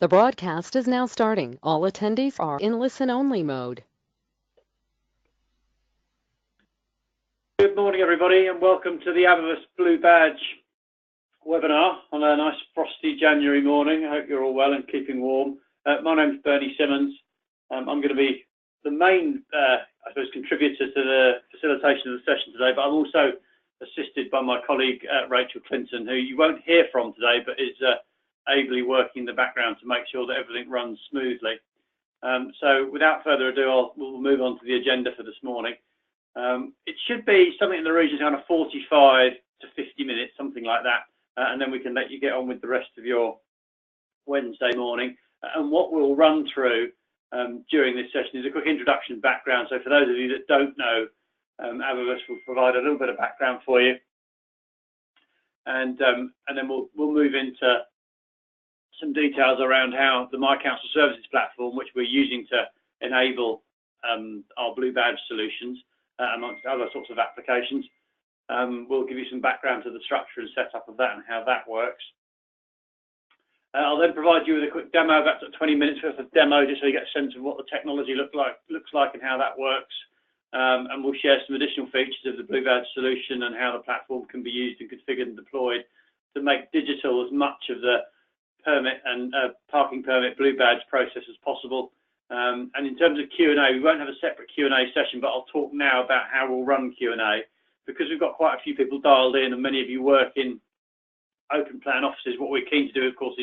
The broadcast is now starting. All attendees are in listen-only mode. Good morning, everybody, and welcome to the Avivus Blue Badge webinar on a nice frosty January morning. I hope you're all well and keeping warm. My name's Bernie Simmons. I'm going to be the main, contributor to the facilitation of the session today, but I'm also assisted by my colleague, Rachel Clinton, who you won't hear from today, but is ably working in the background to make sure that everything runs smoothly. So without further ado, we'll move on to the agenda for this morning. It should be something in the region of kind of 45 to 50 minutes, something like that, and then we can let you get on with the rest of your Wednesday morning. And what we'll run through during this session is a quick introduction background. So for those of you that don't know, Avivus will provide a little bit of background for you, and then we'll move into some details around how the My Council Services platform, which we're using to enable our Blue Badge solutions, amongst other sorts of applications. We'll give you some background to the structure and setup of that and how that works. I'll then provide you with a quick demo, about 20 minutes worth of demo, just so you get a sense of what the technology looks like and how that works. And we'll share some additional features of the Blue Badge solution and how the platform can be used and configured and deployed to make digital as much of the permit and parking permit Blue Badge process as possible. And in terms of Q&A, we won't have a separate Q&A session, but I'll talk now about how we'll run Q&A. Because we've got quite a few people dialed in and many of you work in open plan offices, what we're keen to do, of course,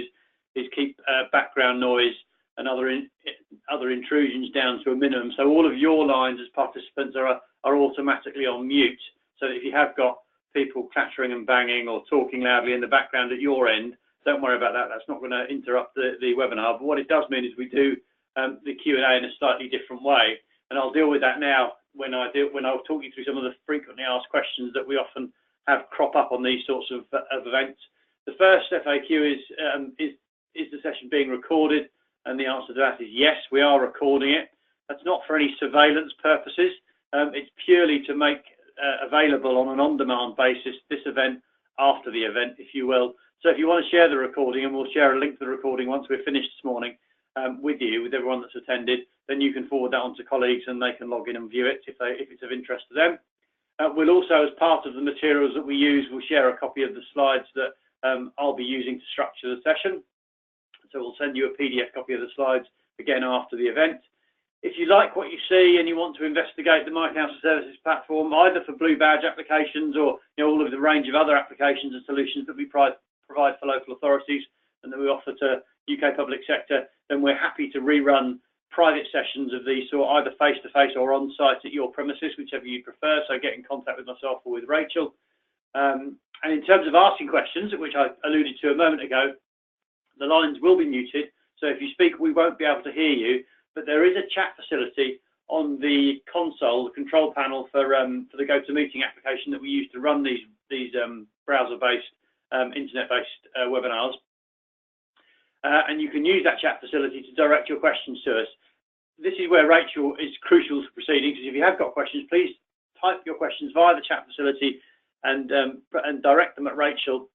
is keep background noise and other intrusions down to a minimum. So all of your lines as participants are automatically on mute, so that if you have got people clattering and banging or talking loudly in the background at your end, don't worry about that. That's not going to interrupt the webinar. But what it does mean is we do the Q&A in a slightly different way, and I'll deal with that now when I'll talk you through some of the frequently asked questions that we often have crop up on these sorts of events. The first FAQ is the session being recorded, and the answer to that is yes, we are recording it. That's not for any surveillance purposes. It's purely to make available on an on-demand basis this event after the event, if you will. So if you want to share the recording, and we'll share a link to the recording once we're finished this morning with everyone that's attended, then you can forward that on to colleagues and they can log in and view it if it's of interest to them. We'll also, as part of the materials that we use, we'll share a copy of the slides that I'll be using to structure the session. So we'll send you a PDF copy of the slides again after the event. If you like what you see and you want to investigate the My Council Services platform, either for Blue Badge applications or all of the range of other applications and solutions that we provide for local authorities and that we offer to UK public sector, then we're happy to rerun private sessions of these, so either face-to-face or on-site at your premises, whichever you prefer. So get in contact with myself or with Rachel. And in terms of asking questions, which I alluded to a moment ago, the lines will be muted. So if you speak, we won't be able to hear you. But there is a chat facility on the console, the control panel for the GoToMeeting application that we use to run these browser-based, internet-based webinars. And you can use that chat facility to direct your questions to us. This is where Rachel is crucial to proceedings, because if you have got questions, please type your questions via the chat facility and direct them at Rachel,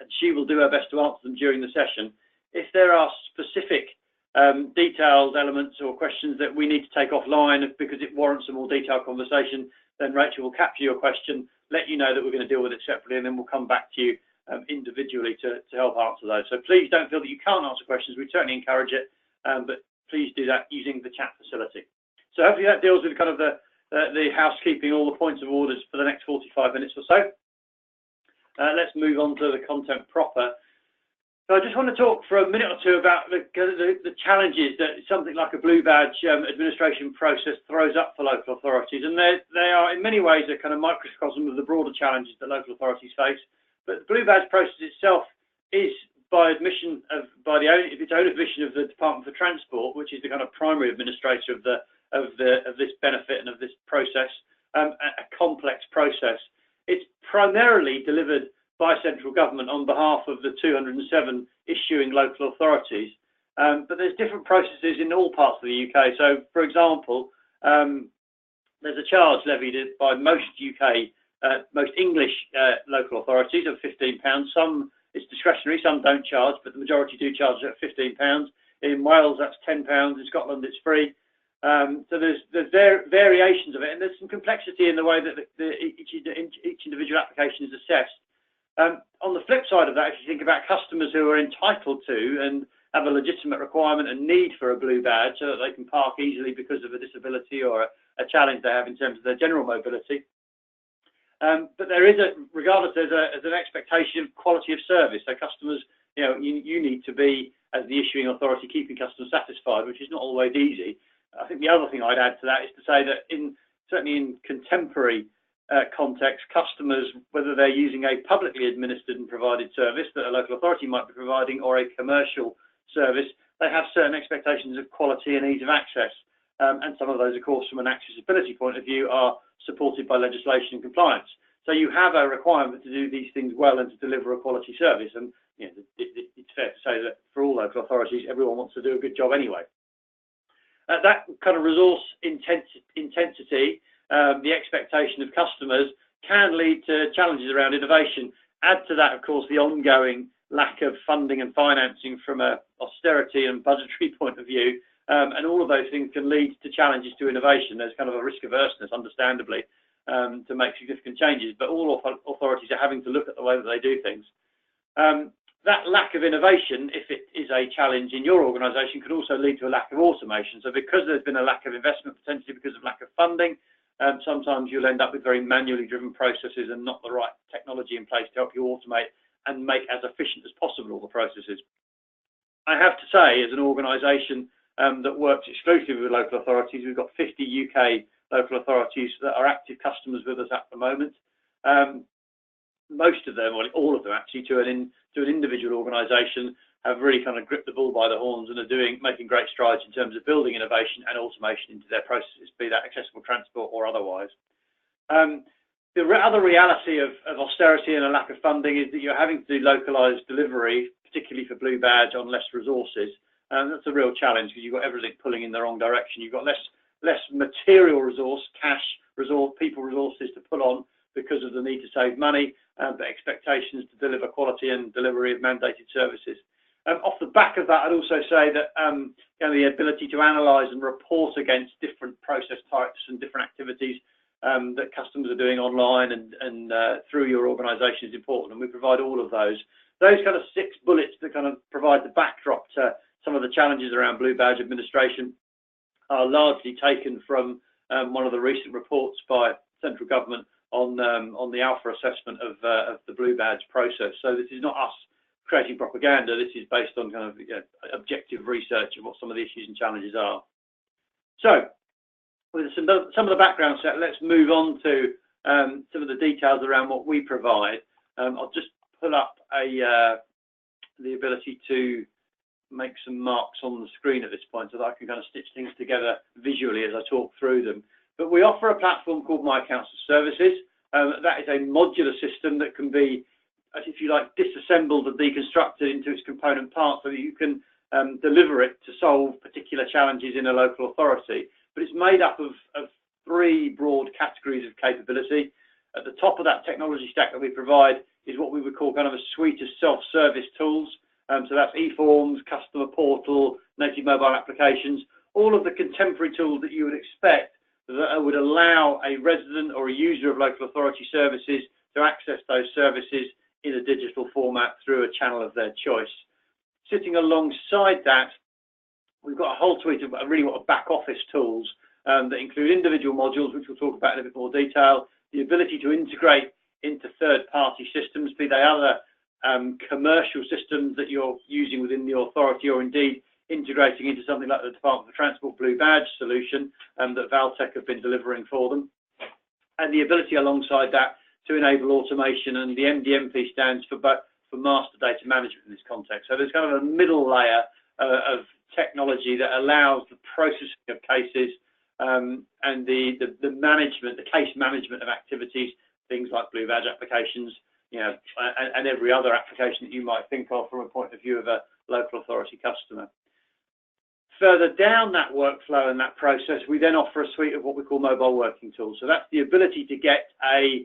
and she will do her best to answer them during the session. If there are specific detailed elements or questions that we need to take offline because it warrants a more detailed conversation, then Rachel will capture your question, let you know that we're going to deal with it separately, and then we'll come back to you individually to help answer those. So please don't feel that you can't answer questions. We certainly encourage it, but please do that using the chat facility. So hopefully that deals with kind of the housekeeping, all the points of orders for the next 45 minutes or so. Let's move on to the content proper. So I just want to talk for a minute or two about the challenges that something like a Blue Badge administration process throws up for local authorities, and they are in many ways a kind of microcosm of the broader challenges that local authorities face. But the Blue Badge process itself is, by its own admission of the Department for Transport, which is the kind of primary administrator of this benefit and of this process, a complex process. It's primarily delivered by central government on behalf of the 207 issuing local authorities, but there's different processes in all parts of the UK. So, for example, there's a charge levied by most English local authorities of £15. Some It's discretionary. Some don't charge, but the majority do charge at £15. In Wales, that's £10. In Scotland, it's free. So there's variations of it, and there's some complexity in the way that each individual application is assessed. On the flip side of that, if you think about customers who are entitled to and have a legitimate requirement and need for a blue badge so that they can park easily because of a disability or a challenge they have in terms of their general mobility. But there is regardless, there's an expectation of quality of service. So customers, you need to be, as the issuing authority, keeping customers satisfied, which is not always easy. I think the other thing I'd add to that is to say that certainly in contemporary context, customers, whether they're using a publicly administered and provided service that a local authority might be providing or a commercial service, they have certain expectations of quality and ease of access. And some of those, of course, from an accessibility point of view, are supported by legislation and compliance. So you have a requirement to do these things well and to deliver a quality service. And it's fair to say that for all local authorities, everyone wants to do a good job anyway. That kind of resource intensity, the expectation of customers, can lead to challenges around innovation. Add to that, of course, the ongoing lack of funding and financing from an austerity and budgetary point of view. And all of those things can lead to challenges to innovation. There's kind of a risk averseness, understandably, to make significant changes. But all authorities are having to look at the way that they do things. That lack of innovation, if it is a challenge in your organisation, could also lead to a lack of automation. So because there's been a lack of investment, potentially because of lack of funding, sometimes you'll end up with very manually driven processes and not the right technology in place to help you automate and make as efficient as possible all the processes. I have to say, as an organisation that works exclusively with local authorities, we've got 50 UK local authorities that are active customers with us at the moment. Most of them, or all of them actually, to an individual organisation, have really kind of gripped the bull by the horns and are making great strides in terms of building innovation and automation into their processes, be that accessible transport or otherwise. The other reality of austerity and a lack of funding is that you're having to do localised delivery, particularly for Blue Badge, on less resources. That's a real challenge because you've got everything pulling in the wrong direction. You've got less material resource, cash resource, people resources to pull on because of the need to save money, but expectations to deliver quality and delivery of mandated services. Off the back of that, I'd also say that the ability to analyse and report against different process types and different activities that customers are doing online and through your organisation is important, and we provide all of those. Those kind of 6 bullets that kind of provide the backdrop to some of the challenges around Blue Badge administration are largely taken from one of the recent reports by central government on the alpha assessment of the Blue Badge process. So this is not us creating propaganda. This is based on kind of objective research of what some of the issues and challenges are. So with some of the background set, let's move on to some of the details around what we provide. I'll just pull up the ability to make some marks on the screen at this point so that I can kind of stitch things together visually as I talk through them. But we offer a platform called My Council Services. That is a modular system that can be, if you like, disassembled and deconstructed into its component parts so that you can deliver it to solve particular challenges in a local authority. But it's made up of 3 broad categories of capability. At the top of that technology stack that we provide is what we would call kind of a suite of self-service tools. So that's e-forms, customer portal, native mobile applications, all of the contemporary tools that you would expect that would allow a resident or a user of local authority services to access those services in a digital format through a channel of their choice. Sitting alongside that, we've got a whole suite of really back office tools that include individual modules, which we'll talk about in a bit more detail, the ability to integrate into third-party systems, be they other commercial systems that you're using within the authority, or indeed integrating into something like the Department for Transport Blue Badge solution that Valtech have been delivering for them, and the ability alongside that to enable automation, and the MDMP stands for master data management in this context. So there's kind of a middle layer of technology that allows the processing of cases and the management, the case management of activities, things like Blue Badge applications, and every other application that you might think of from a point of view of a local authority customer. Further down that workflow and that process, we then offer a suite of what we call mobile working tools. So that's the ability to get a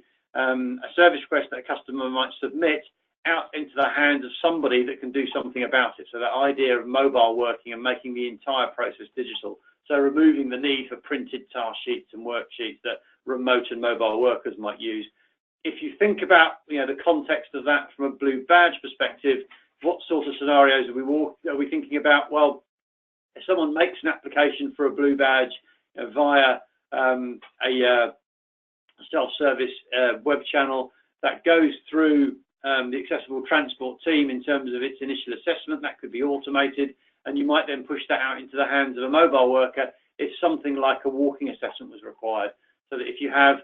service request that a customer might submit out into the hands of somebody that can do something about it. So that idea of mobile working and making the entire process digital. So removing the need for printed task sheets and worksheets that remote and mobile workers might use. If you think about the context of that from a Blue Badge perspective, what sort of scenarios are we thinking about? Well, if someone makes an application for a Blue Badge via a self-service web channel that goes through the accessible transport team in terms of its initial assessment, that could be automated, and you might then push that out into the hands of a mobile worker if something like a walking assessment was required. So that if you have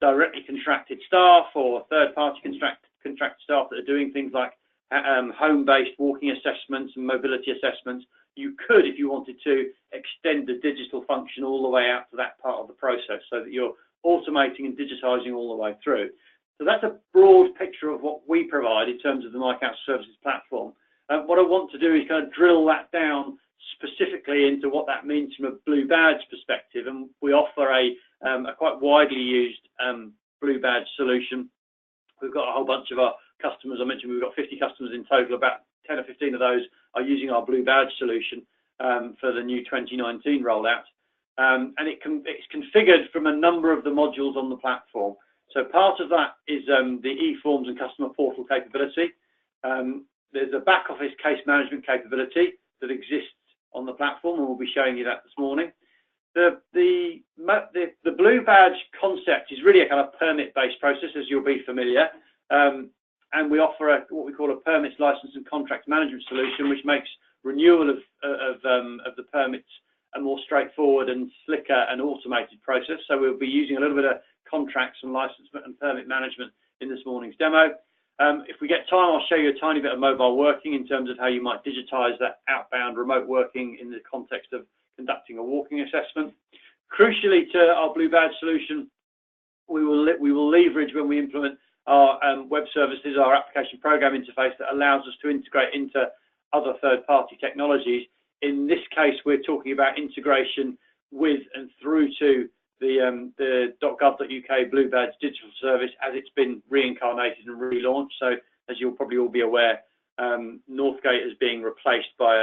directly contracted staff or third-party contracted staff that are doing things like home-based walking assessments and mobility assessments, you could, if you wanted to, extend the digital function all the way out to that part of the process so that you're automating and digitizing all the way through. So that's a broad picture of what we provide in terms of the My Council Services platform. What I want to do is kind of drill that down specifically into what that means from a Blue Badge perspective, and we offer a quite widely used Blue Badge solution. We've got a whole bunch of our customers. I mentioned we've got 50 customers in total. About 10 or 15 of those are using our Blue Badge solution for the new 2019 rollout. And it's configured from a number of the modules on the platform. So part of that is the e-forms and customer portal capability. There's a back office case management capability that exists on the platform, and we'll be showing you that this morning. The Blue Badge concept is really a kind of permit-based process, as you'll be familiar. And we offer what we call a permits, license and contract management solution, which makes renewal of the permits a more straightforward and slicker and automated process. So we'll be using a little bit of contracts and license and permit management in this morning's demo. If we get time, I'll show you a tiny bit of mobile working in terms of how you might digitize that outbound remote working in the context of conducting a walking assessment. Crucially to our Blue Badge solution, we will leverage when we implement our web services, our application program interface that allows us to integrate into other third-party technologies. In this case, we're talking about integration with and through to the .gov.uk Blue Badge digital service as it's been reincarnated and relaunched. So as you'll probably all be aware, Northgate is being replaced by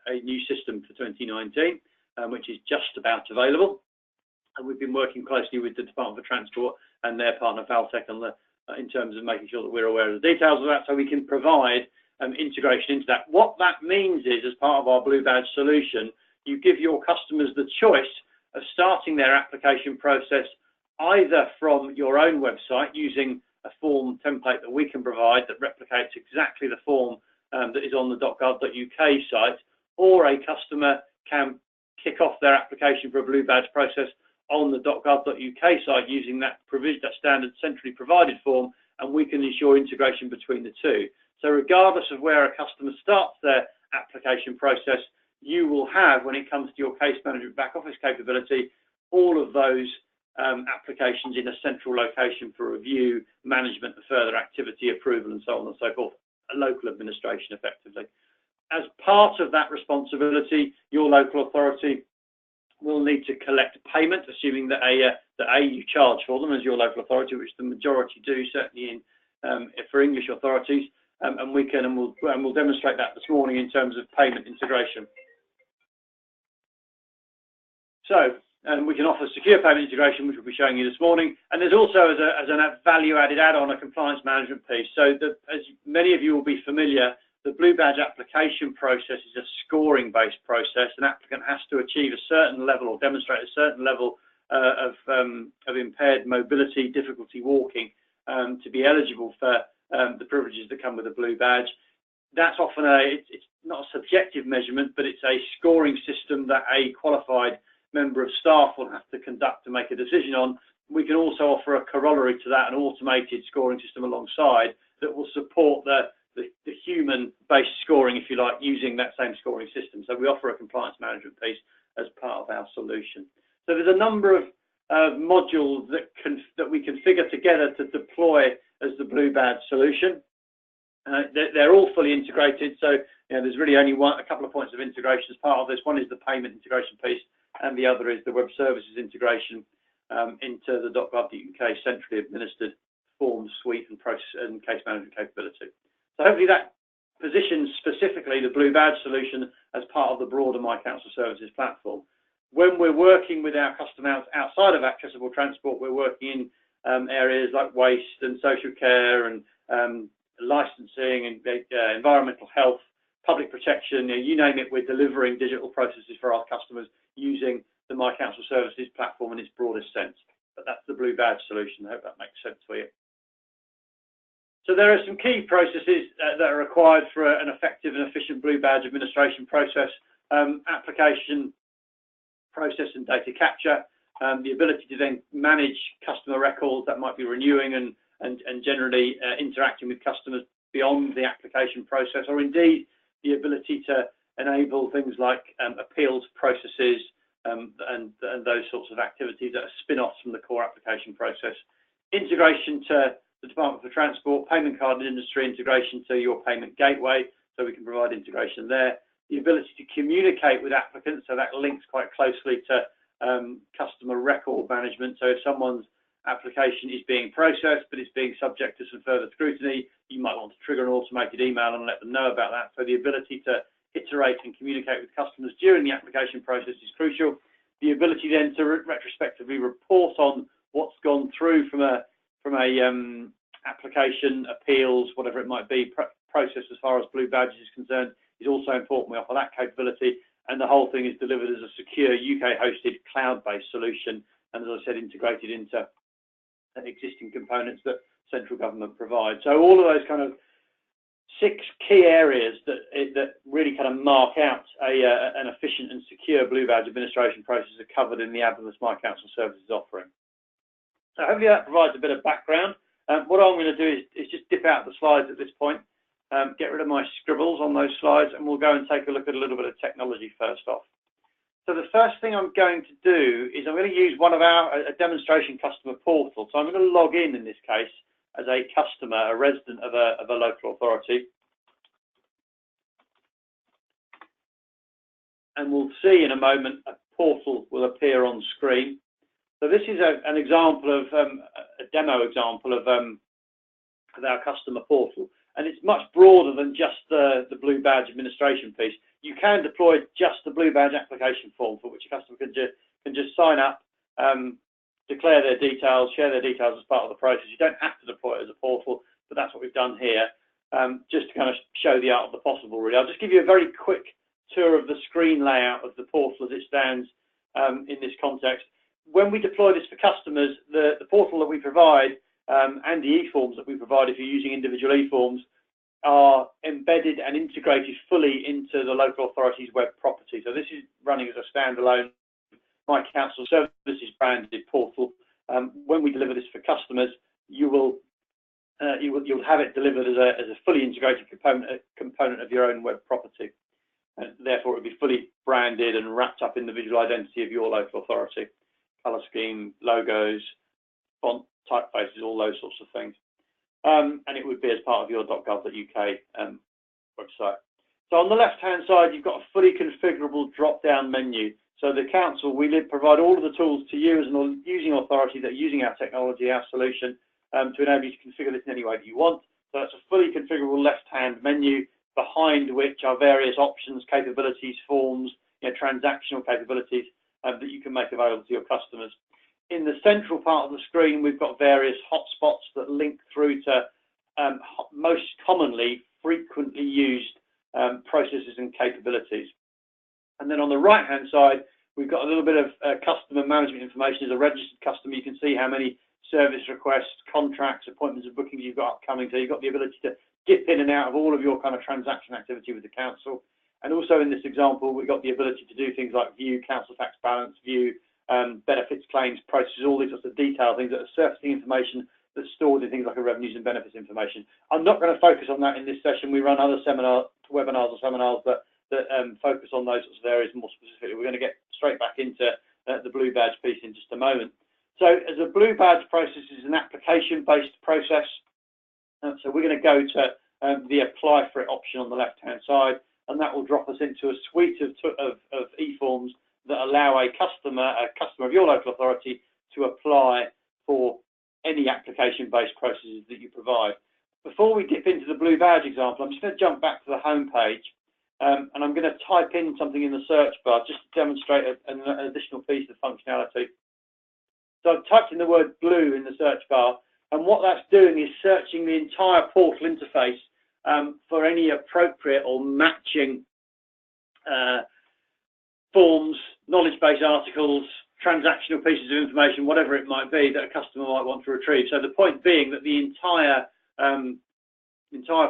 a new system for 2019, which is just about available. And we've been working closely with the Department for Transport and their partner Valtech in terms of making sure that we're aware of the details of that, so we can provide integration into that. What that means is, as part of our Blue Badge solution, you give your customers the choice of starting their application process either from your own website using a form template that we can provide that replicates exactly the form that is on the .gov.uk site, or a customer can kick off their application for a Blue Badge process on the .gov.uk site using that standard centrally provided form, and we can ensure integration between the two. So regardless of where a customer starts their application process, you will have, when it comes to your case management back office capability, all of those applications in a central location for review, management, and further activity, approval, and so on and so forth, a local administration effectively. As part of that responsibility, your local authority will need to collect payment, assuming that you charge for them as your local authority, which the majority do, certainly for English authorities, and we'll demonstrate that this morning in terms of payment integration. So we can offer secure payment integration, which we'll be showing you this morning, and there's also as a value-added add-on a compliance management piece. So as many of you will be familiar, the Blue Badge application process is a scoring-based process. An applicant has to achieve a certain level or demonstrate a certain level of impaired mobility, difficulty walking, to be eligible for the privileges that come with a Blue Badge. That's often it's not a subjective measurement, but it's a scoring system that a qualified member of staff will have to conduct to make a decision on. We can also offer a corollary to that, an automated scoring system alongside that will support the human-based scoring, if you like, using that same scoring system. So we offer a compliance management piece as part of our solution. So there's a number of modules that we configure together to deploy as the Blue Badge solution. They're all fully integrated, so there's really only a couple of points of integration as part of this. One is the payment integration piece, and the other is the web services integration into the .gov.uk centrally administered form suite and process and case management capability. So hopefully that positions specifically the Blue Badge solution as part of the broader My Council Services platform. When we're working with our customers outside of accessible transport, we're working in areas like waste and social care and licensing and environmental health, public protection, you name it, we're delivering digital processes for our customers using the My Council Services platform in its broadest sense. But that's the Blue Badge solution. I hope that makes sense for you. So there are some key processes that are required for an effective and efficient Blue Badge administration process. Application process and data capture, the ability to then manage customer records that might be renewing and generally interacting with customers beyond the application process, or indeed the ability to enable things like appeals processes and those sorts of activities that are spin-offs from the core application process. Integration to the Department for Transport, payment card industry, integration to your payment gateway, so we can provide integration there. The ability to communicate with applicants, so that links quite closely to customer record management. So if someone's application is being processed but it's being subject to some further scrutiny, you might want to trigger an automated email and let them know about that. So the ability to iterate and communicate with customers during the application process is crucial. The ability then to retrospectively report on what's gone through from a application, appeals, whatever it might be, process as far as Blue Badges is concerned is also important. We offer that capability, and the whole thing is delivered as a secure UK-hosted cloud-based solution, and as I said, integrated into existing components that central government provides. So all of those kind of 6 key areas that really kind of mark out an efficient and secure Blue Badge administration process are covered in the Abacus My Council Services offering. So hopefully that provides a bit of background. What I'm going to do is just dip out the slides at this point, get rid of my scribbles on those slides, and we'll go and take a look at a little bit of technology first off. So the first thing I'm going to do is I'm going to use one of a demonstration customer portal. So I'm going to log in this case as a customer, a resident of a local authority. And we'll see in a moment a portal will appear on screen. So this is an example of a demo example of our customer portal, and it's much broader than just the Blue Badge administration piece. You can deploy just the Blue Badge application form, for which a customer can just sign up, declare their details, share their details as part of the process. You don't have to deploy it as a portal, but that's what we've done here, just to kind of show the art of the possible, really. I'll just give you a very quick tour of the screen layout of the portal as it stands in this context. When we deploy this for customers, the portal that we provide and the e-forms that we provide, if you're using individual e-forms, are embedded and integrated fully into the local authority's web property. So this is running as a standalone My Council Services branded portal. When we deliver this for customers, you'll have it delivered as a fully integrated component of your own web property, and therefore it will be fully branded and wrapped up in the visual identity of your local authority. Colour scheme, logos, font, typefaces, all those sorts of things. And it would be as part of your .gov.uk website. So on the left-hand side, you've got a fully configurable drop-down menu. So the council, we provide all of the tools to you as an using authority that are using our technology, our solution, to enable you to configure this in any way that you want. So it's a fully configurable left-hand menu, behind which are various options, capabilities, forms, transactional capabilities that you can make available to your customers. In the central part of the screen, we've got various hotspots that link through to most commonly, frequently used processes and capabilities. And then on the right-hand side, we've got a little bit of customer management information. As a registered customer, you can see how many service requests, contracts, appointments and bookings you've got upcoming. So you've got the ability to dip in and out of all of your kind of transaction activity with the council. And also in this example, we've got the ability to do things like view council tax balance, view benefits, claims, processes, all these sorts of detailed things that are surfacing information that's stored in things like a revenues and benefits information. I'm not going to focus on that in this session. We run other webinars or seminars that focus on those sorts of areas more specifically. We're going to get straight back into the Blue Badge piece in just a moment. So as a Blue Badge process is an application-based process, so we're going to go to the apply for it option on the left-hand side, and that will drop us into a suite of e-forms that allow a customer of your local authority to apply for any application-based processes that you provide. Before we dip into the blue badge example, I'm just going to jump back to the home page, and I'm going to type in something in the search bar just to demonstrate an additional piece of functionality. So I've typed in the word blue in the search bar, and what that's doing is searching the entire portal interface for any appropriate or matching forms, knowledge-based articles, transactional pieces of information, whatever it might be that a customer might want to retrieve. So the point being that the entire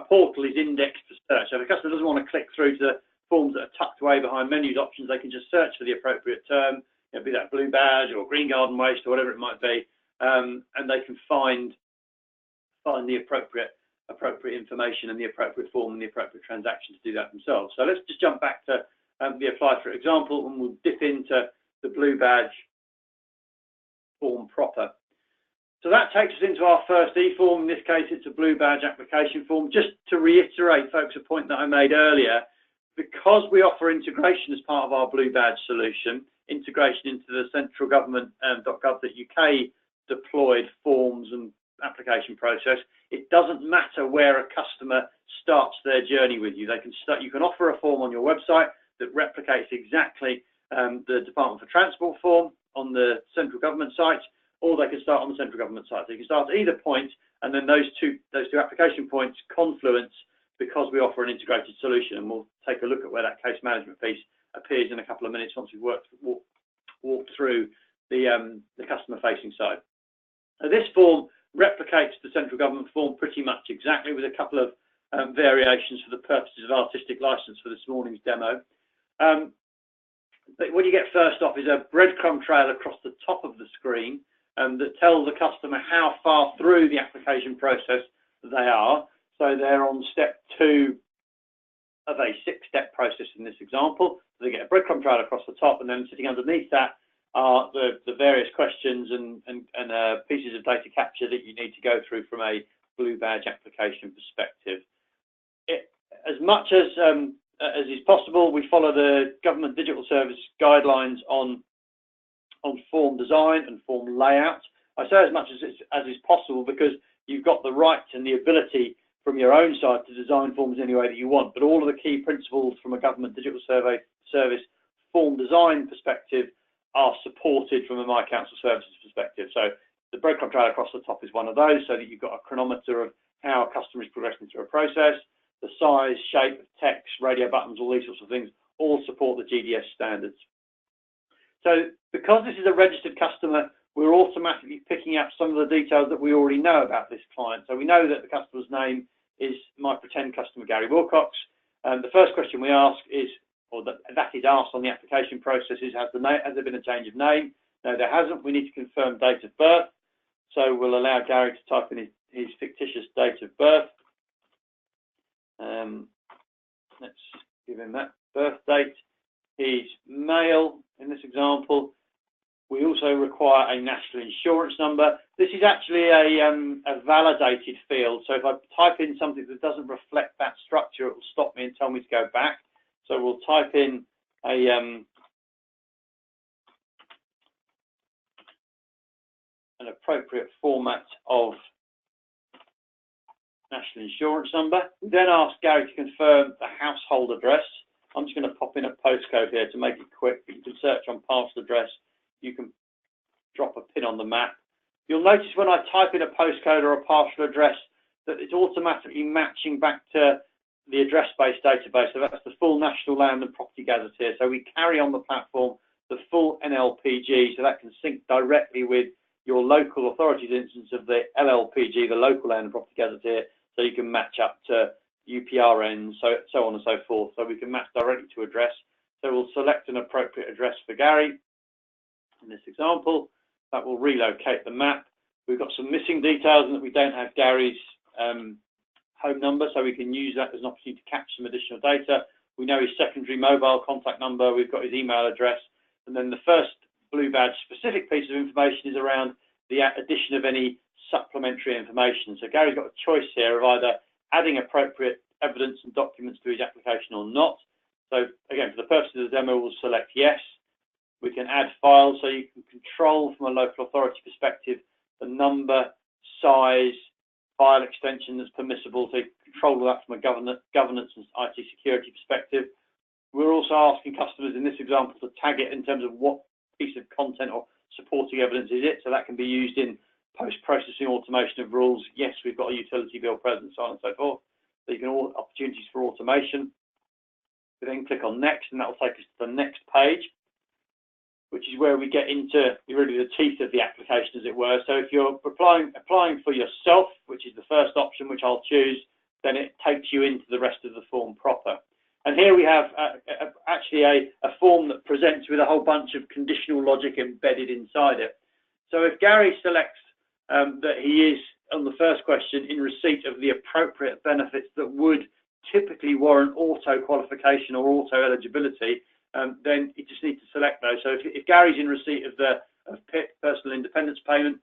portal is indexed for search. So if a customer doesn't want to click through to the forms that are tucked away behind menus options, they can just search for the appropriate term, be that blue badge or green garden waste or whatever it might be, and they can find the appropriate information and the appropriate form and the appropriate transaction to do that themselves. So let's just jump back to the apply for example, and we'll dip into the blue badge form proper. So that takes us into our first e-form. In this case, it's a blue badge application form. Just to reiterate, folks, a point that I made earlier, because we offer integration as part of our blue badge solution, integration into the central government.gov.uk deployed forms and application process, it doesn't matter where a customer starts their journey with you. You can offer a form on your website that replicates exactly the Department for Transport form on the central government site, or they can start on the central government site. So you can start at either point, and then those two application points confluence because we offer an integrated solution. And we'll take a look at where that case management piece appears in a couple of minutes once we've walked through the customer-facing side. Now, this form replicates the central government form pretty much exactly, with a couple of variations for the purposes of artistic license for this morning's demo. But what you get first off is a breadcrumb trail across the top of the screen that tells the customer how far through the application process they are. So they're on step 2 of a 6-step process in this example. So they get a breadcrumb trail across the top, and then sitting underneath that are the various questions and pieces of data capture that you need to go through from a blue badge application perspective. As much as is possible, we follow the Government Digital Service guidelines on form design and form layout. I say as much as is possible because you've got the right and the ability from your own side to design forms any way that you want, but all of the key principles from a Government Digital Service form design perspective are supported from a My Council Services perspective. So the breadcrumb trail across the top is one of those, so that you've got a chronometer of how a customer is progressing through a process. The size, shape of text, radio buttons, all these sorts of things all support the GDS standards. So because this is a registered customer, we're automatically picking up some of the details that we already know about this client. So we know that the customer's name is my pretend customer, Gary Wilcox. And the first question we ask is, or that is asked on the application process is, has there been a change of name? No, there hasn't. We need to confirm date of birth. So we'll allow Gary to type in his fictitious date of birth. Let's give him that birth date. He's male in this example. We also require a national insurance number. This is actually a validated field. So if I type in something that doesn't reflect that structure, it will stop me and tell me to go back. So we'll type in an appropriate format of national insurance number. We then ask Gary to confirm the household address. I'm just going to pop in a postcode here to make it quick, but you can search on parcel address. You can drop a pin on the map. You'll notice when I type in a postcode or a parcel address that it's automatically matching back to the address-based database. So that's the full National Land and Property Gazetteer. So we carry on the platform the full NLPG, so that can sync directly with your local authority's instance of the LLPG, the Local Land and Property Gazetteer, so you can match up to UPRN, so on and so forth. So we can match directly to address. So we'll select an appropriate address for Gary. In this example, that will relocate the map. We've got some missing details and that we don't have Gary's home number, so we can use that as an opportunity to capture some additional data. We know his secondary mobile contact number, we've got his email address, and then the first blue badge specific piece of information is around the addition of any supplementary information. So Gary's got a choice here of either adding appropriate evidence and documents to his application or not. So again, for the purpose of the demo, we'll select yes. We can add files, so you can control from a local authority perspective the number size, file extension that's permissible, to control that from a governance and IT security perspective. We're also asking customers in this example to tag it in terms of what piece of content or supporting evidence is it, so that can be used in post-processing automation of rules. Yes, we've got a utility bill present, so on and so forth. So you can all opportunities for automation. We then click on next, and that will take us to the next page, which is where we get into really the teeth of the application, as it were. So if you're applying for yourself, which is the first option, which I'll choose, then it takes you into the rest of the form proper. And here we have actually a form that presents with a whole bunch of conditional logic embedded inside it. So if Gary selects that he is, on the first question, in receipt of the appropriate benefits that would typically warrant auto qualification or auto eligibility, then you just need to select those. So if Gary's in receipt of the PIP, personal independence payment,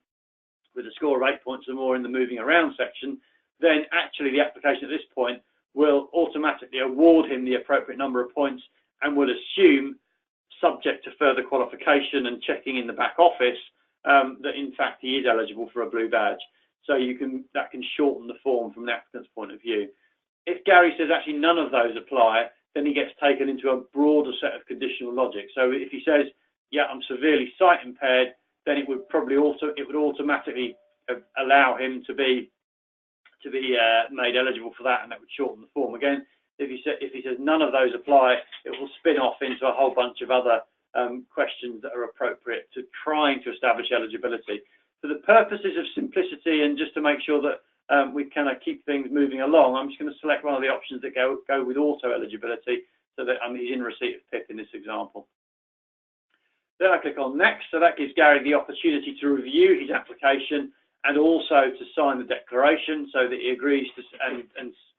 with a score of 8 points or more in the moving around section, then actually the application at this point will automatically award him the appropriate number of points and will assume, subject to further qualification and checking in the back office, that in fact he is eligible for a blue badge. So that can shorten the form from the applicant's point of view. If Gary says actually none of those apply, then he gets taken into a broader set of conditional logic. So if he says, yeah, I'm severely sight impaired, then it would automatically allow him to be made eligible for that, and that would shorten the form. Again, if he says none of those apply, it will spin off into a whole bunch of other questions that are appropriate to trying to establish eligibility. For the purposes of simplicity and just to make sure that we kind of keep things moving along, I'm just going to select one of the options that go with auto eligibility, so that he's in receipt of PIP in this example. Then I click on next, so that gives Gary the opportunity to review his application and also to sign the declaration, so that he agrees to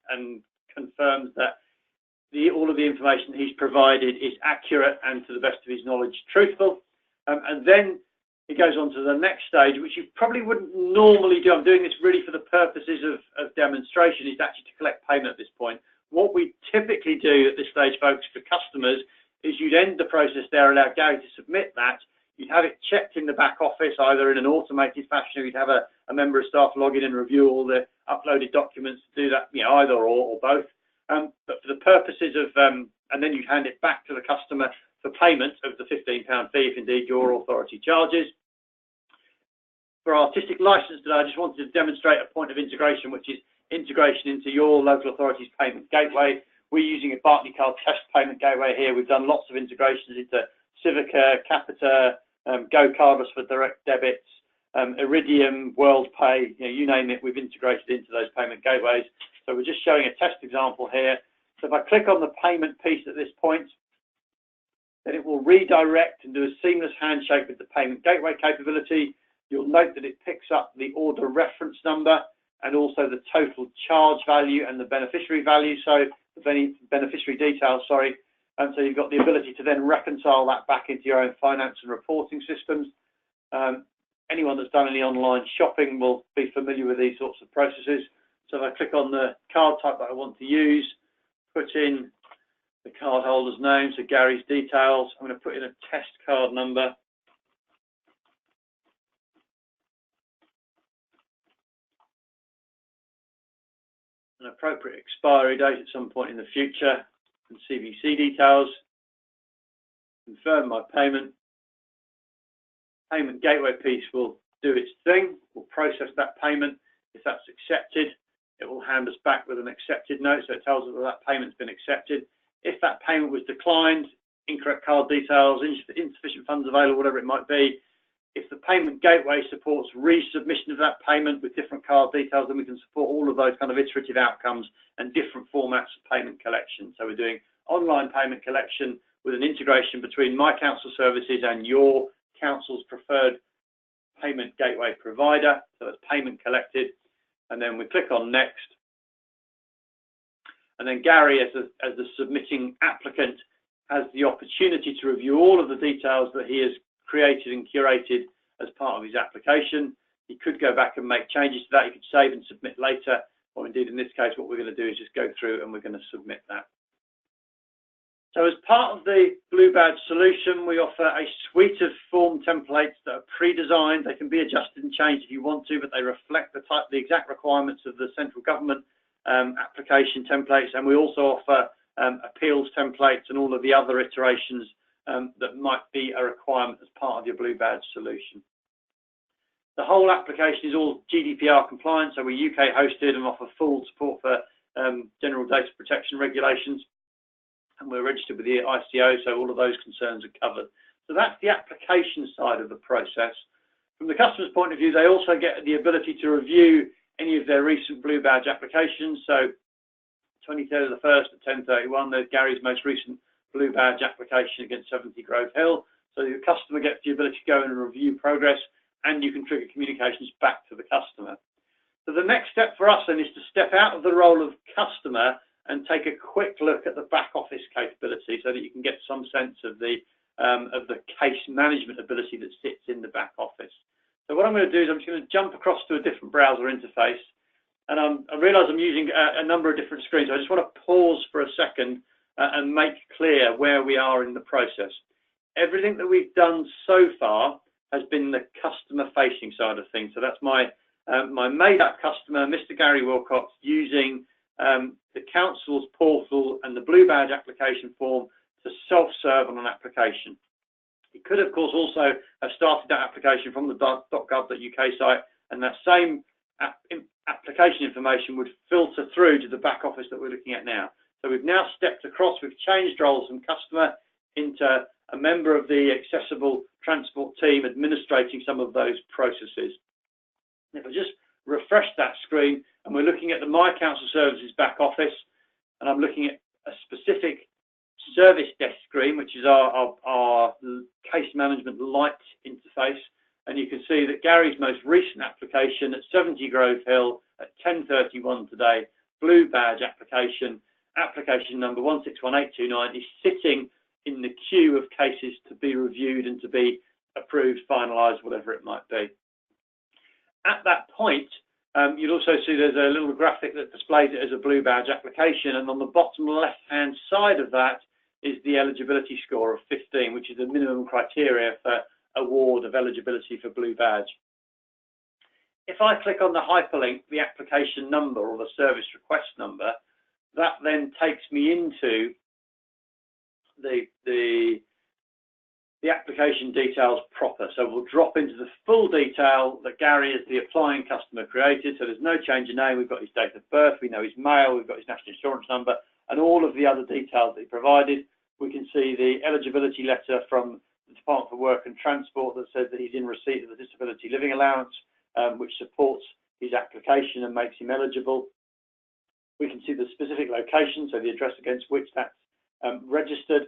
and confirms that all of the information he's provided is accurate and, to the best of his knowledge, truthful. And then he goes on to the next stage, which you probably wouldn't normally do. I'm doing this really for the purposes of demonstration, is actually to collect payment at this point. What we typically do at this stage, folks, for customers, is you'd end the process there, allow Gary to submit that. You'd have it checked in the back office, either in an automated fashion, or you'd have a member of staff log in and review all the uploaded documents to do that, either or both. But for the purposes of, and then you'd hand it back to the customer for payment of the £15 fee, if indeed your authority charges. For artistic license today, I just wanted to demonstrate a point of integration, which is integration into your local authority's payment gateway. We're using a Barclaycard test payment gateway here. We've done lots of integrations into Civica, Capita, Go Cardless for direct debits, Iridium, WorldPay, you name it, we've integrated into those payment gateways. So we're just showing a test example here. So if I click on the payment piece at this point, then it will redirect and do a seamless handshake with the payment gateway capability. You'll note that it picks up the order reference number and also the total charge value and the beneficiary value, so the beneficiary details, sorry. And so you've got the ability to then reconcile that back into your own finance and reporting systems. Anyone that's done any online shopping will be familiar with these sorts of processes. So if I click on the card type that I want to use, put in the card holder's name, so Gary's details. I'm going to put in a test card number. An appropriate expiry date at some point in the future, and CVC details. Confirm my payment. Payment gateway piece will do its thing. We'll process that payment. If that's accepted, it will hand us back with an accepted note, so it tells us that that payment's been accepted. If that payment was declined, incorrect card details, insufficient funds available, whatever it might be, if the payment gateway supports resubmission of that payment with different card details, then we can support all of those kind of iterative outcomes and different formats of payment collection. So we're doing online payment collection with an integration between my council services and your council's preferred payment gateway provider. So that's payment collected. And then we click on next. And then Gary, as the submitting applicant, has the opportunity to review all of the details that he has created and curated as part of his application. He could go back and make changes to that. He could save and submit later, or indeed in this case what we're going to do is just go through and we're going to submit that. So as part of the Blue Badge solution, we offer a suite of form templates that are pre-designed. They can be adjusted and changed if you want to, but they reflect the exact requirements of the central government application templates. And we also offer appeals templates and all of the other iterations that might be a requirement as part of your Blue Badge solution. The whole application is all GDPR compliant, so we're UK hosted and offer full support for general data protection regulations. And we're registered with the ICO, so all of those concerns are covered. So that's the application side of the process. From the customer's point of view, they also get the ability to review any of their recent Blue Badge applications. So 23rd of the 1st at 10:31, there's Gary's most recent Blue Badge application against 70 Grove Hill. So your customer gets the ability to go and review progress, and you can trigger communications back to the customer. So the next step for us then is to step out of the role of customer and take a quick look at the back office capability so that you can get some sense of the case management ability that sits in the back office. So what I'm going to do is I'm just going to jump across to a different browser interface, and I realise I'm using a number of different screens. I just want to pause for a second and make clear where we are in the process. Everything that we've done so far has been the customer-facing side of things. So that's my made-up customer, Mr. Gary Wilcox, using the council's portal and the Blue Badge application form to self-serve on an application. He could, of course, also have started that application from the .gov.uk site, and that same application information would filter through to the back office that we're looking at now. So we've now stepped across, we've changed roles from customer into a member of the accessible transport team administrating some of those processes. If I just refresh that screen, and we're looking at the My Council Services back office, and I'm looking at a specific service desk screen, which is our case management light interface, and you can see that Gary's most recent application at 70 Grove Hill at 10:31 today, Blue Badge application number 161829, is sitting in the queue of cases to be reviewed and to be approved, finalised, whatever it might be. At that point, you'll also see there's a little graphic that displays it as a Blue Badge application, and on the bottom left-hand side of that is the eligibility score of 15, which is the minimum criteria for award of eligibility for Blue Badge. If I click on the hyperlink, the application number or the service request number, that then takes me into the application details proper. So we'll drop into the full detail that Gary as the applying customer created. So there's no change in name. We've got his date of birth. We know his mail. We've got his national insurance number and all of the other details that he provided. We can see the eligibility letter from the Department for Work and Transport that says that he's in receipt of the disability living allowance, which supports his application and makes him eligible. We can see the specific location, so the address against which that's registered.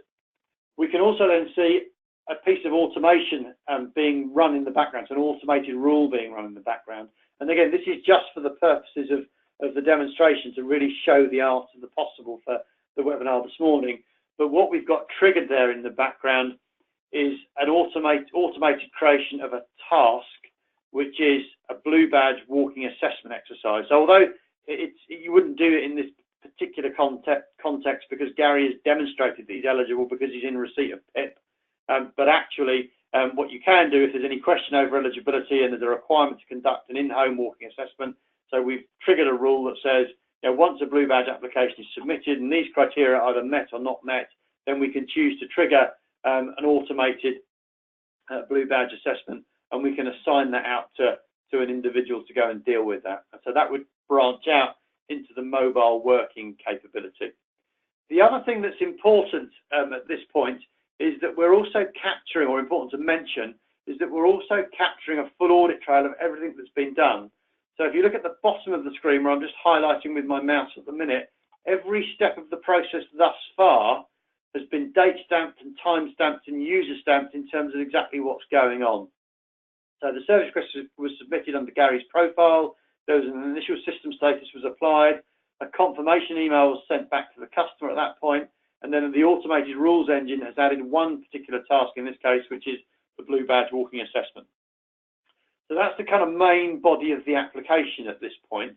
We can also then see a piece of automation being run in the background, so an automated rule being run in the background. And again, this is just for the purposes of the demonstration to really show the art of the possible for the webinar this morning. But what we've got triggered there in the background is an automated creation of a task, which is a Blue Badge walking assessment exercise. So although you wouldn't do it in this particular context because Gary has demonstrated that he's eligible because he's in receipt of PIP, but actually what you can do if there's any question over eligibility and there's a requirement to conduct an in-home walking assessment, so we've triggered a rule that says, you know, once a Blue Badge application is submitted and these criteria are either met or not met, then we can choose to trigger an automated Blue Badge assessment, and we can assign that out to an individual to go and deal with that. And so that would branch out into the mobile working capability. The other thing that's important at this point is that we're also capturing, or important to mention, is that we're also capturing a full audit trail of everything that's been done. So if you look at the bottom of the screen where I'm just highlighting with my mouse at the minute, every step of the process thus far has been date stamped and time stamped and user stamped in terms of exactly what's going on. So the service request was submitted under Gary's profile, there was an initial system status was applied, a confirmation email was sent back to the customer at that point, and then the automated rules engine has added one particular task in this case, which is the Blue Badge walking assessment. So that's the kind of main body of the application at this point.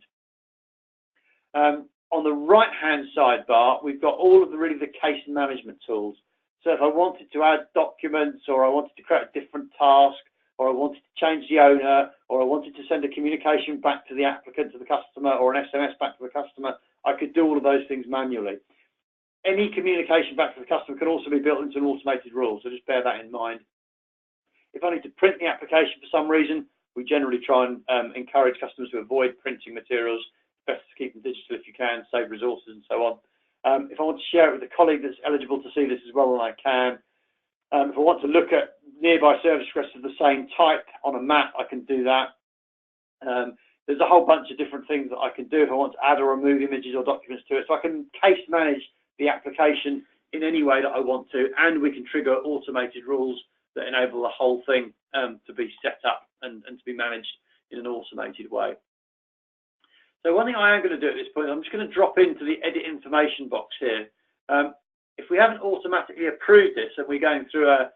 on the right-hand sidebar, we've got all of the really the case management tools. So if I wanted to add documents, or I wanted to create a different task, or I wanted to change the owner, or I wanted to send a communication back to the applicant, to the customer, or an SMS back to the customer, I could do all of those things manually. Any communication back to the customer can also be built into an automated rule, so just bear that in mind. If I need to print the application for some reason, we generally try and encourage customers to avoid printing materials. It's best to keep them digital if you can, save resources and so on. If I want to share it with a colleague that's eligible to see this as well, then I can. If I want to look at nearby service requests of the same type on a map, I can do that. There's a whole bunch of different things that I can do if I want to add or remove images or documents to it. So I can case manage the application in any way that I want to, and we can trigger automated rules that enable the whole thing to be set up and to be managed in an automated way. So one thing I am going to do at this point, I'm just going to drop into the edit information box here. If we haven't automatically approved this and we're going through a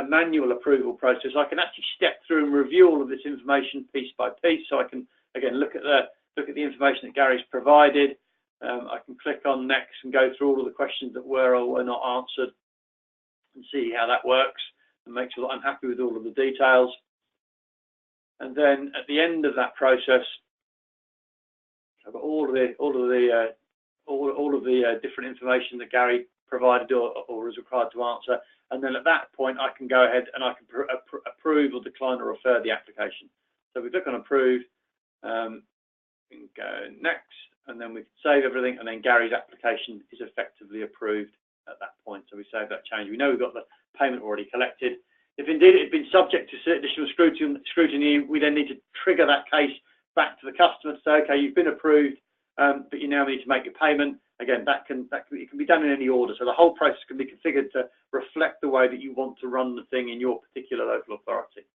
manual approval process, I can actually step through and review all of this information piece by piece. So I can, again, look at the information that Gary's provided. I can click on next and go through all of the questions that were or were not answered and see how that works and make sure that I'm happy with all of the details. And then at the end of that process, I've got all of the different information that Gary provided or is required to answer. And then at that point, I can go ahead and I can approve or decline or refer the application. So we click on approve, we can go next, and then we can save everything, and then Gary's application is effectively approved at that point. So we save that change. We know we've got the payment already collected. If indeed it had been subject to additional scrutiny, we then need to trigger that case back to the customer to say, okay, you've been approved, but you now need to make your payment. Again, it can be done in any order. So the whole process can be configured to reflect the way that you want to run the thing in your particular local authority.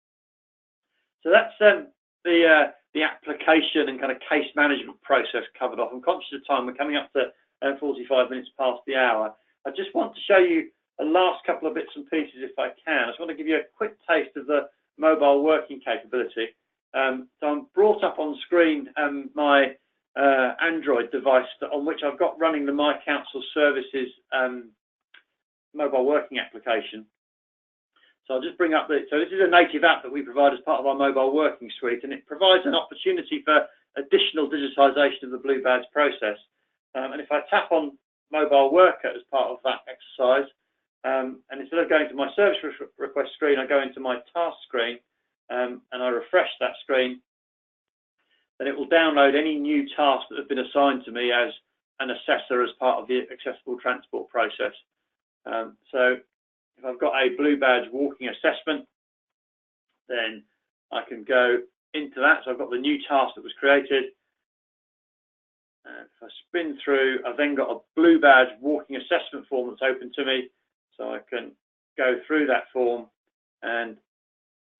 So that's the application and kind of case management process covered off. I'm conscious of time. We're coming up to 45 minutes past the hour. I just want to show you the last couple of bits and pieces if I can. I just want to give you a quick taste of the mobile working capability. So I'm brought up on screen my Android device on which I've got running the My Council Services mobile working application. So I'll just bring up so this is a native app that we provide as part of our mobile working suite, and it provides an opportunity for additional digitisation of the Blue Badge process. And if I tap on Mobile Worker as part of that exercise, and instead of going to my service request screen, I go into my task screen, and I refresh that screen, then it will download any new tasks that have been assigned to me as an assessor as part of the accessible transport process. So if I've got a Blue Badge walking assessment, then I can go into that. So I've got the new task that was created. If I spin through, I've then got a Blue Badge walking assessment form that's open to me. So I can go through that form and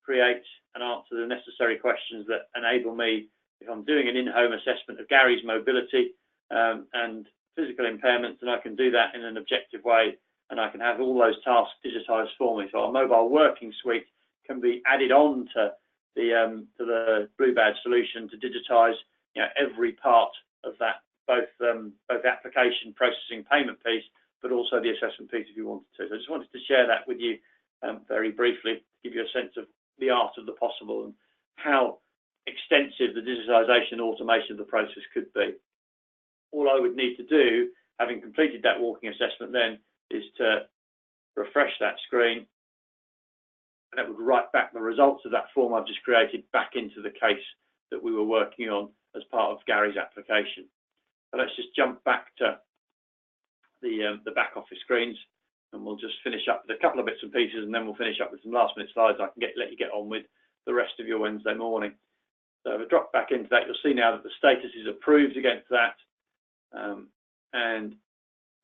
create and answer the necessary questions that enable me, if I'm doing an in-home assessment of Gary's mobility and physical impairments, and I can do that in an objective way, and I can have all those tasks digitised for me. So our mobile working suite can be added on to the Blue Badge solution to digitise, every part of that, both application, processing, payment piece, but also the assessment piece if you wanted to. So I just wanted to share that with you very briefly, to give you a sense of the art of the possible and how extensive the digitisation and automation of the process could be. All I would need to do, having completed that walking assessment then, is to refresh that screen, and it would write back the results of that form I've just created back into the case that we were working on as part of Gary's application. So let's just jump back to the back office screens, and we'll just finish up with a couple of bits and pieces, and then we'll finish up with some last minute slides. I can let you get on with the rest of your Wednesday morning. So if I drop back into that, you'll see now that the status is approved against that. And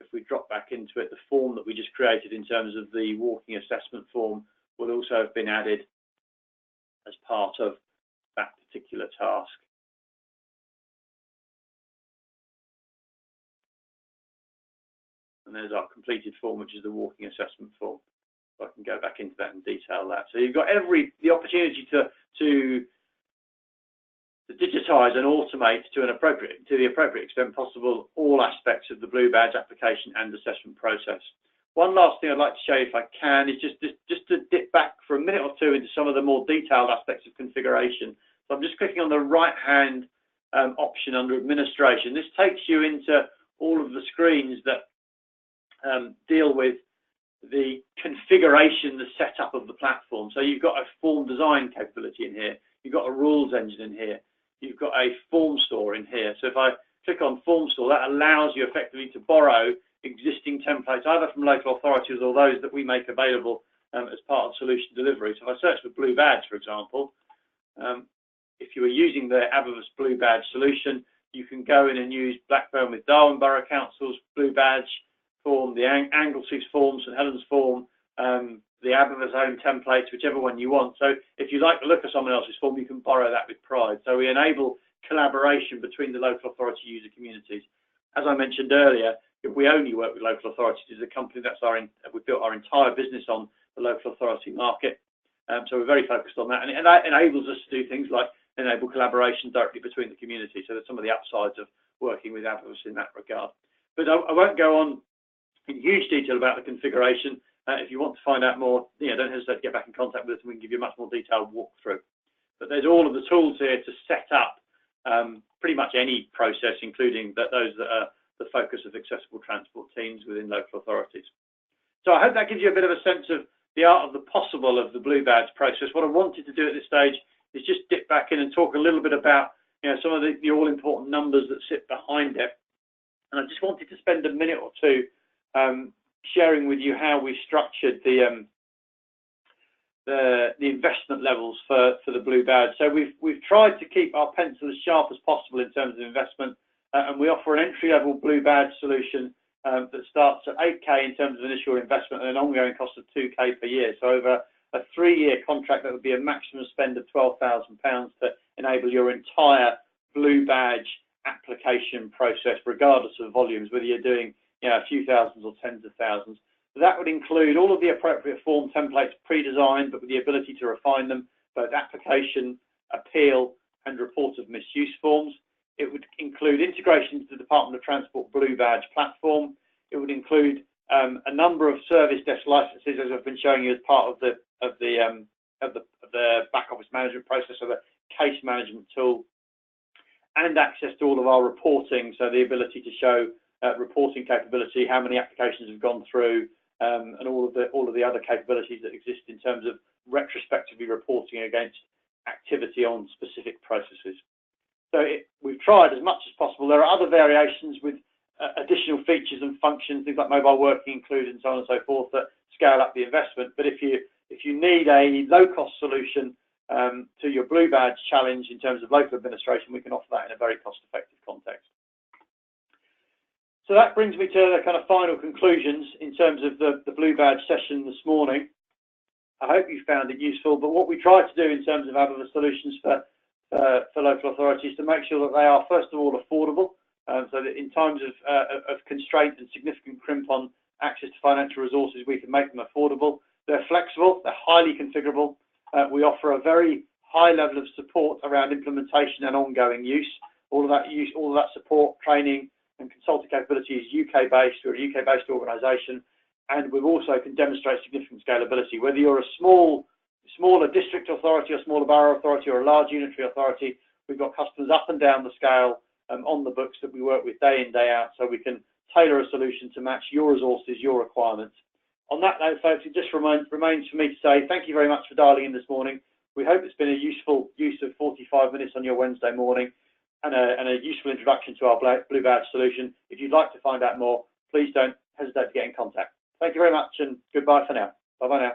if we drop back into it, the form that we just created in terms of the walking assessment form will also have been added as part of that particular task. And there's our completed form, which is the walking assessment form. So I can go back into that and detail that. So you've got the opportunity to to digitize and automate to the appropriate extent possible all aspects of the Blue Badge application and assessment process. One last thing I'd like to show you, if I can, is just to dip back for a minute or two into some of the more detailed aspects of configuration. So I'm just clicking on the right-hand option under administration. This takes you into all of the screens that deal with the configuration, the setup of the platform. So you've got a form design capability in here. You've got a rules engine in here. You've got a form store in here. So if I click on form store, that allows you effectively to borrow existing templates, either from local authorities or those that we make available as part of solution delivery. So if I search for Blue Badge, for example, if you were using the Abavus Blue Badge solution, you can go in and use Blackburn with Darwin Borough Council's Blue Badge form, the Anglesey's form, St Helens form, the Abavus own templates, whichever one you want. So if you like the look of someone else's form, you can borrow that with pride. So we enable collaboration between the local authority user communities. As I mentioned earlier, if we only work with local authorities, as a company we've built our entire business on the local authority market. So we're very focused on that, and that enables us to do things like enable collaboration directly between the community. So there's some of the upsides of working with Abavus in that regard. But I won't go on in huge detail about the configuration. If you want to find out more, don't hesitate to get back in contact with us and we can give you a much more detailed walkthrough. But there's all of the tools here to set up pretty much any process, including those that are the focus of accessible transport teams within local authorities. So I hope that gives you a bit of a sense of the art of the possible of the Blue Badge process. What I wanted to do at this stage is just dip back in and talk a little bit about some of the all-important numbers that sit behind it. And I just wanted to spend a minute or two sharing with you how we structured the investment levels for the Blue Badge. So we've tried to keep our pencil as sharp as possible in terms of investment, and we offer an entry-level Blue Badge solution that starts at 8K in terms of initial investment and an ongoing cost of 2K per year. So over a 3-year contract, that would be a maximum spend of £12,000 to enable your entire Blue Badge application process, regardless of volumes, whether you're doing a few thousands or tens of thousands. So that would include all of the appropriate form templates pre-designed, but with the ability to refine them, both application, appeal, and report of misuse forms. It would include integration to the Department of Transport Blue Badge platform. It would include a number of service desk licenses, as I've been showing you, as part of the back office management process, or the case management tool, and access to all of our reporting, so the ability to show reporting capability, how many applications have gone through, and all of the other capabilities that exist in terms of retrospectively reporting against activity on specific processes. So we've tried as much as possible. There are other variations with additional features and functions, things like mobile working included and so on and so forth, that scale up the investment. But if you need a low-cost solution to your Blue Badge challenge in terms of local administration, we can offer that in a very cost-effective context. So that brings me to the kind of final conclusions in terms of the Blue Badge session this morning. I hope you found it useful, but what we try to do in terms of Abavus solutions for local authorities is to make sure that they are, first of all, affordable, so that in times of constraint and significant crimp on access to financial resources, we can make them affordable. They're flexible, they're highly configurable. We offer a very high level of support around implementation and ongoing use. All of that support, training, and consulting capability is UK-based. We're a UK-based organisation, and we also can demonstrate significant scalability. Whether you're a smaller district authority, or smaller borough authority, or a large unitary authority, we've got customers up and down the scale on the books that we work with day in, day out, so we can tailor a solution to match your resources, your requirements. On that note, folks, it just remains for me to say thank you very much for dialing in this morning. We hope it's been a useful use of 45 minutes on your Wednesday morning, and a useful introduction to our Blue Badge solution. If you'd like to find out more, please don't hesitate to get in contact. Thank you very much, and goodbye for now. Bye-bye now.